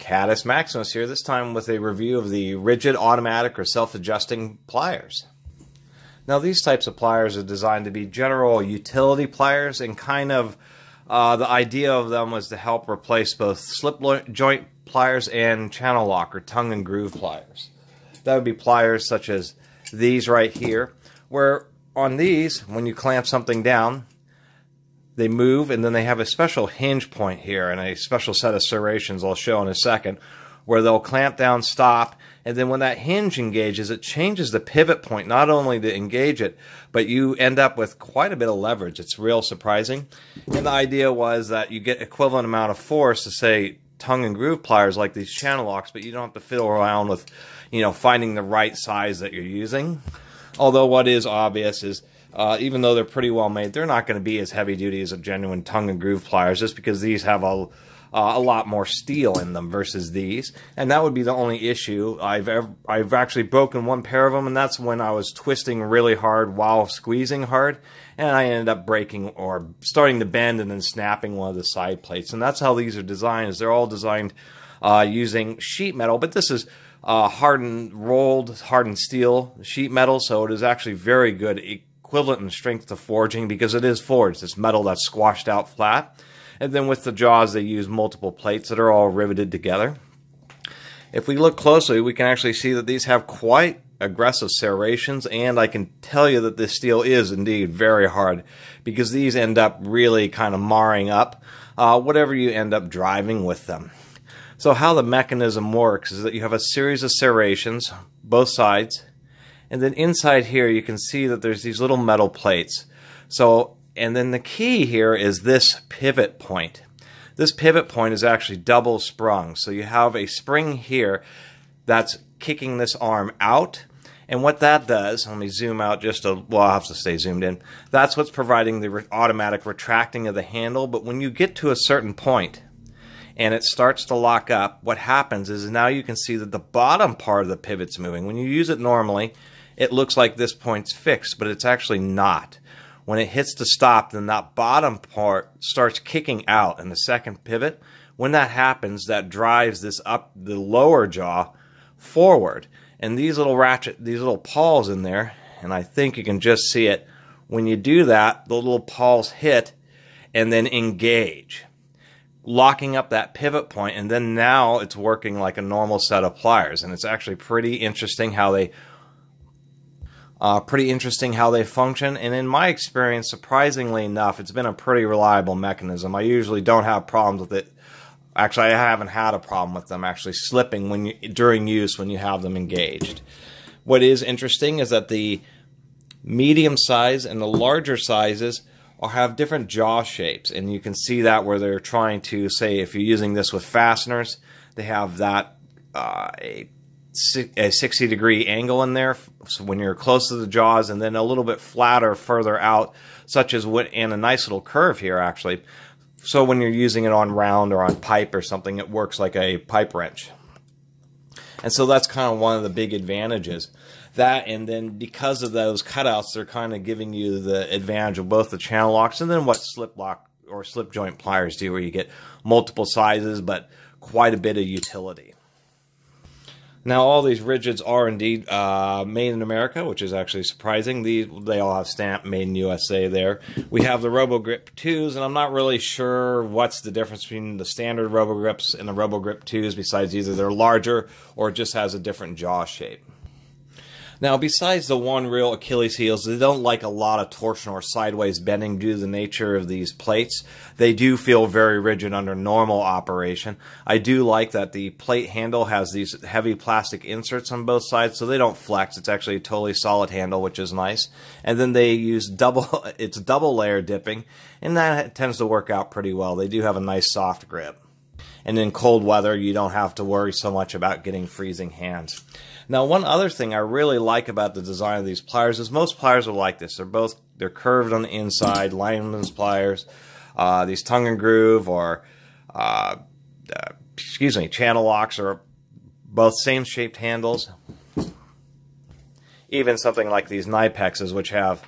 Catus Maximus here, this time with a review of the rigid, automatic, or self-adjusting pliers. Now these types of pliers are designed to be general utility pliers, and kind of the idea of them was to help replace both slip joint pliers and channel lock or tongue and groove pliers. That would be pliers such as these right here, where on these, when you clamp something down, they move, and then they have a special hinge point here and a special set of serrations I'll show in a second, where they'll clamp down, stop, and then when that hinge engages, it changes the pivot point, not only to engage it, but you end up with quite a bit of leverage. It's real surprising. And the idea was that you get equivalent amount of force to, say, tongue and groove pliers like these channel locks, but you don't have to fiddle around with, finding the right size that you're using. Although what is obvious is, even though they're pretty well made, they're not going to be as heavy duty as a genuine tongue and groove pliers, just because these have a lot more steel in them versus these. And that would be the only issue. I've actually broken one pair of them, and that's when I was twisting really hard while squeezing hard, and I ended up breaking or starting to bend and then snapping one of the side plates. And that's how these are designed. Is they're all designed using sheet metal, but this is hardened steel sheet metal, so it is actually very good, equivalent in strength to forging, because it is forged. It's metal that's squashed out flat. And then with the jaws, they use multiple plates that are all riveted together. If we look closely, we can actually see that these have quite aggressive serrations, and I can tell you that this steel is indeed very hard, because these end up really kind of marring up whatever you end up driving with them. So how the mechanism works is that you have a series of serrations, both sides, and then inside here you can see that there's these little metal plates. And then the key here is this pivot point. This pivot point is actually double sprung. So you have a spring here that's kicking this arm out. And what that does, let me zoom out well, I'll have to stay zoomed in. That's what's providing the automatic retracting of the handle. But when you get to a certain point and it starts to lock up, what happens is now you can see that the bottom part of the pivot's moving. When you use it normally, it looks like this point's fixed, but it's actually not. When it hits the stop, then that bottom part starts kicking out in the second pivot. When that happens, that drives this up the lower jaw forward. And these little pawls in there, and I think you can just see it, when you do that, the little pawls hit and then engage, locking up that pivot point, and then now it's working like a normal set of pliers. And it's actually pretty interesting how they function, and in my experience, surprisingly enough, it's been a pretty reliable mechanism. I usually don't have problems with it. Actually, I haven't had a problem with them actually slipping during use when you have them engaged. What is interesting is that the medium size and the larger sizes have different jaw shapes, and you can see that where they're trying to, say, if you're using this with fasteners, they have that a 60-degree angle in there, so when you're close to the jaws, and then a little bit flatter further out, such as and a nice little curve here actually, so when you're using it on round or on pipe or something, it works like a pipe wrench. And so that's kind of one of the big advantages. That, and then because of those cutouts, they're kind of giving you the advantage of both the channel locks and then what slip lock or slip joint pliers do, where you get multiple sizes but quite a bit of utility. Now, all these Ridgids are indeed made in America, which is actually surprising. They all have stamp made in USA there. We have the RoboGrip 2s, and I'm not really sure what's the difference between the standard RoboGrips and the RoboGrip 2s, besides either they're larger or it just has a different jaw shape. Now, besides the one real Achilles heel, they don't like a lot of torsion or sideways bending due to the nature of these plates. They do feel very rigid under normal operation. I do like that the plate handle has these heavy plastic inserts on both sides, so they don't flex. It's actually a totally solid handle, which is nice. And then they use double layer dipping, and that tends to work out pretty well. They do have a nice soft grip. And in cold weather, you don't have to worry so much about getting freezing hands. Now, one other thing I really like about the design of these pliers is most pliers are like this. They're curved on the inside, lineman's pliers. These tongue and groove or channel locks are both same shaped handles. Even something like these Nipexes, which have,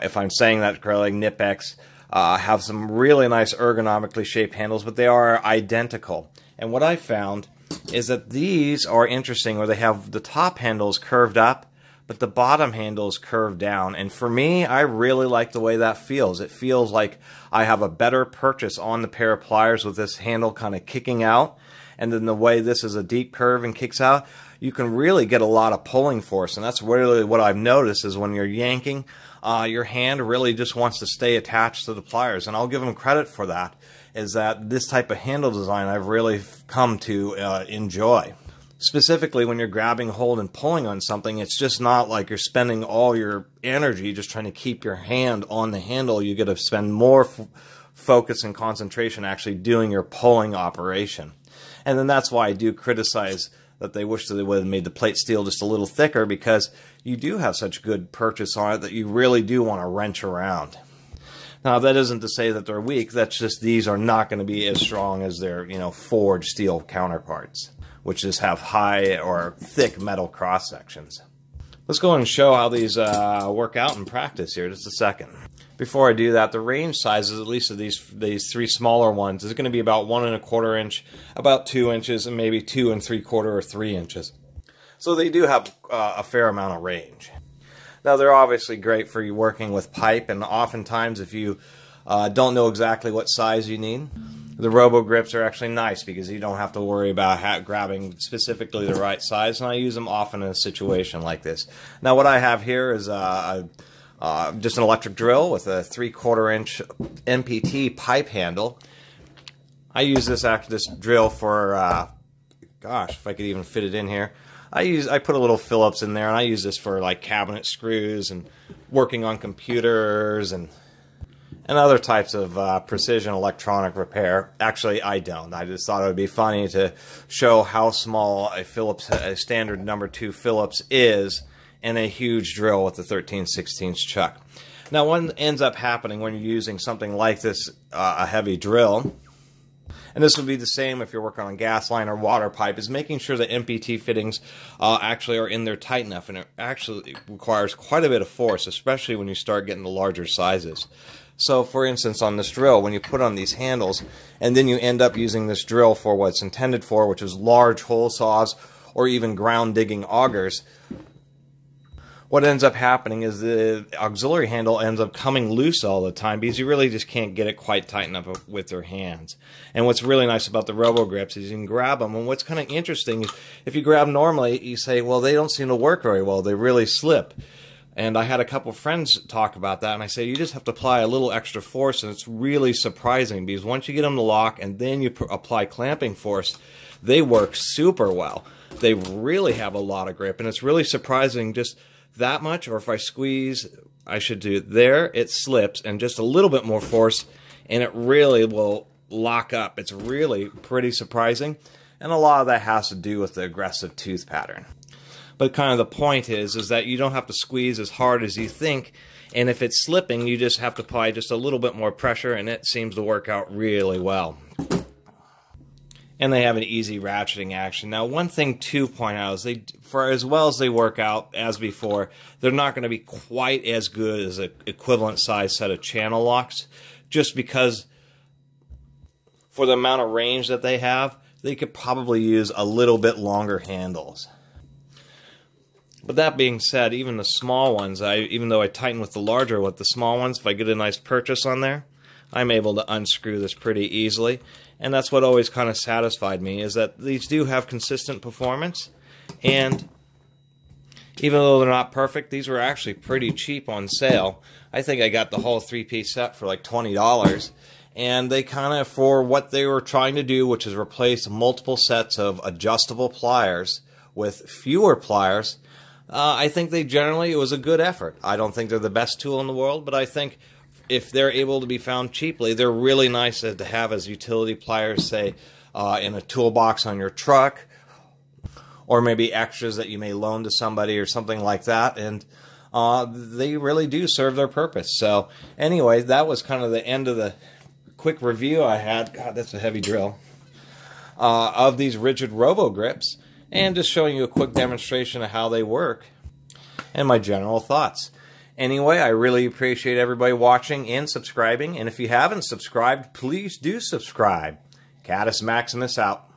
if I'm saying that correctly, Nipex, have some really nice ergonomically shaped handles, but they are identical. And what I found is that these are interesting, where they have the top handles curved up, but the bottom handle is curved down. And for me, I really like the way that feels. It feels like I have a better purchase on the pair of pliers with this handle kind of kicking out. And then the way this is a deep curve and kicks out, you can really get a lot of pulling force. And that's really what I've noticed, is when you're yanking, your hand really just wants to stay attached to the pliers. And I'll give them credit for that, is that this type of handle design I've really come to enjoy. Specifically, when you're grabbing hold and pulling on something, it's just not like you're spending all your energy just trying to keep your hand on the handle. You got to spend more focus and concentration actually doing your pulling operation. And then that's why I do criticize that they wish that they would have made the plate steel just a little thicker, because you do have such good purchase on it that you really do want to wrench around. Now, that isn't to say that they're weak. That's just these are not going to be as strong as their, forged steel counterparts, which just have high or thick metal cross sections. Let's go and show how these work out in practice here, just a second. Before I do that, the range sizes, at least of these three smaller ones, is going to be about 1 1/4 inch, about 2 inches, and maybe 2 3/4 or 3 inches. So they do have a fair amount of range. Now, they're obviously great for you working with pipe, and oftentimes if you don't know exactly what size you need, the RoboGrips are actually nice, because you don't have to worry about grabbing specifically the right size, and I use them often in a situation like this. Now, what I have here is just an electric drill with a 3/4 inch MPT pipe handle. I use this drill for, gosh, if I could even fit it in here. I put a little Phillips in there, and I use this for like cabinet screws and working on computers and other types of precision electronic repair. Actually, I don't. I just thought it would be funny to show how small a standard number 2 Phillips is in a huge drill with a 13/16 chuck. Now, what ends up happening when you're using something like this, a heavy drill, and this would be the same if you're working on gas line or water pipe, is making sure the MPT fittings actually are in there tight enough, and it actually requires quite a bit of force, especially when you start getting the larger sizes. So, for instance, on this drill, when you put on these handles, and then you end up using this drill for what it's intended for, which is large hole saws or even ground digging augers, what ends up happening is the auxiliary handle ends up coming loose all the time, because you really just can't get it quite tight enough with your hands. And what's really nice about the RoboGrips is you can grab them, and what's kind of interesting is if you grab normally, you say, well, they don't seem to work very well. They really slip. And I had a couple friends talk about that, and I say you just have to apply a little extra force, and it's really surprising, because once you get them to lock and then you apply clamping force, they work super well. They really have a lot of grip, and it's really surprising just that much, or if I squeeze, I should do it there, it slips, and just a little bit more force, and it really will lock up. It's really pretty surprising, and a lot of that has to do with the aggressive tooth pattern. But kind of the point is that you don't have to squeeze as hard as you think, and if it's slipping, you just have to apply just a little bit more pressure, and it seems to work out really well. And they have an easy ratcheting action. Now, one thing to point out is for as well as they work out as before, they're not going to be quite as good as an equivalent size set of channel locks, just because for the amount of range that they have, they could probably use a little bit longer handles. But that being said, even the small ones, even though I tighten with the larger with the small ones, if I get a nice purchase on there, I'm able to unscrew this pretty easily. And that's what always kind of satisfied me, is that these do have consistent performance. And even though they're not perfect, these were actually pretty cheap on sale. I think I got the whole 3-piece set for like $20. And they kind of, for what they were trying to do, which is replace multiple sets of adjustable pliers with fewer pliers, I think it was a good effort. I don't think they're the best tool in the world, but I think if they're able to be found cheaply, they're really nice to have as utility pliers, say, in a toolbox on your truck, or maybe extras that you may loan to somebody or something like that, and they really do serve their purpose. So anyway, that was kind of the end of the quick review I had. God, that's a heavy drill. Of these Ridgid Robo Grips, and just showing you a quick demonstration of how they work and my general thoughts. Anyway, I really appreciate everybody watching and subscribing, and if you haven't subscribed, please do subscribe. Catus Maximus out.